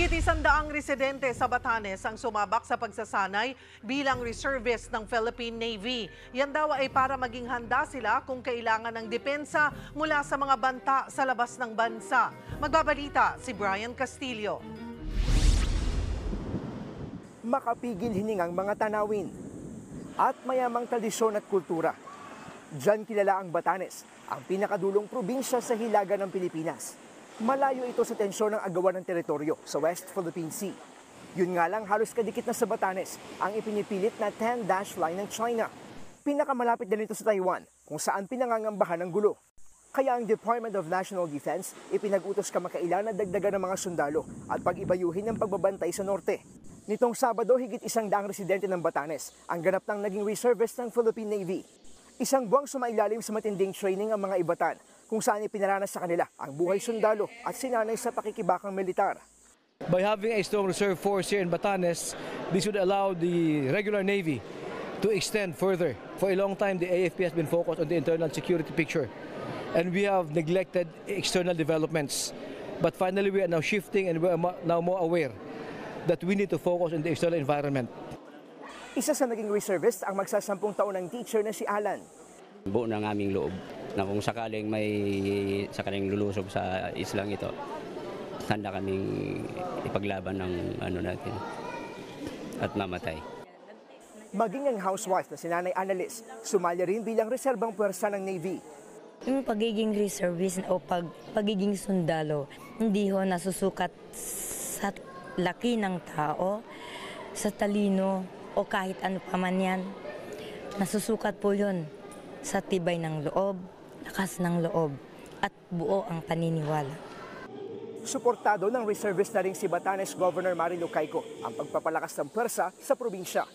Higit 100 residente sa Batanes ang sumabak sa pagsasanay bilang reservist ng Philippine Navy. Yan daw ay para maging handa sila kung kailangan ng depensa mula sa mga banta sa labas ng bansa. Magbabalita si Brian Castillo. Makapigil hiningang mga tanawin at mayamang tradisyon at kultura. Diyan kilala ang Batanes, ang pinakadulong probinsya sa hilaga ng Pilipinas. Malayo ito sa tensyon ng agawan ng teritoryo sa West Philippine Sea. Yun nga lang, halos kadikit na sa Batanes ang ipinipilit na 10-dash line ng China. Pinakamalapit din ito sa Taiwan, kung saan pinangangambahan ng gulo. Kaya ang Department of National Defense ipinag-utos kamakailan na dagdagan ng mga sundalo at pag-ibayuhin ng pagbabantay sa norte. Nitong Sabado, higit 100 residente ng Batanes ang ganap ng naging reservist ng Philippine Navy. Isang buwang sumailalim sa matinding training ang mga ibatan, kung saan ipinaranas sa kanila ang buhay sundalo at sinanay sa pakikibakang militar. By having a strong reserve force here in Batanes, this would allow the regular Navy to extend further. For a long time, the AFP has been focused on the internal security picture, and we have neglected external developments. But finally, we are now shifting and we are now more aware that we need to focus on the external environment. Isa sa naging reservist ang magsasampung taon ng teacher na si Alan. Buo ng aming loob na kung sakaling lulusob sa islang ito, handa kaming ipaglaban ng natin at mamatay. Maging ang housewife na si Nanay Annalise, sumali rin bilang reserbang puwersa ng Navy. Yung pagiging reservist o pagiging sundalo, hindi ho nasusukat sa laki ng tao, sa talino o kahit ano pa man yan. Nasusukat po yun sa tibay ng loob, lakas ng loob, at buo ang paniniwala. Suportado ng reservist na rin si Batanes Governor Marilo Cayco ang pagpapalakas ng pwersa sa probinsya.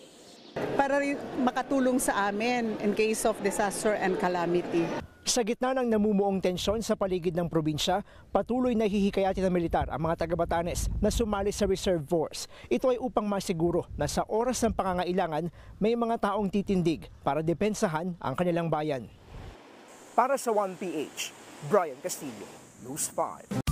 Para rin makatulong sa amin in case of disaster and calamity. Sa gitna ng namumuong tensyon sa paligid ng probinsya, patuloy na hihikayatin ng militar ang mga taga-Batanes na sumali sa Reserve Force. Ito ay upang masiguro na sa oras ng pangangailangan, may mga taong titindig para depensahan ang kanilang bayan. Para sa 1PH, Brian Castillo, News 5.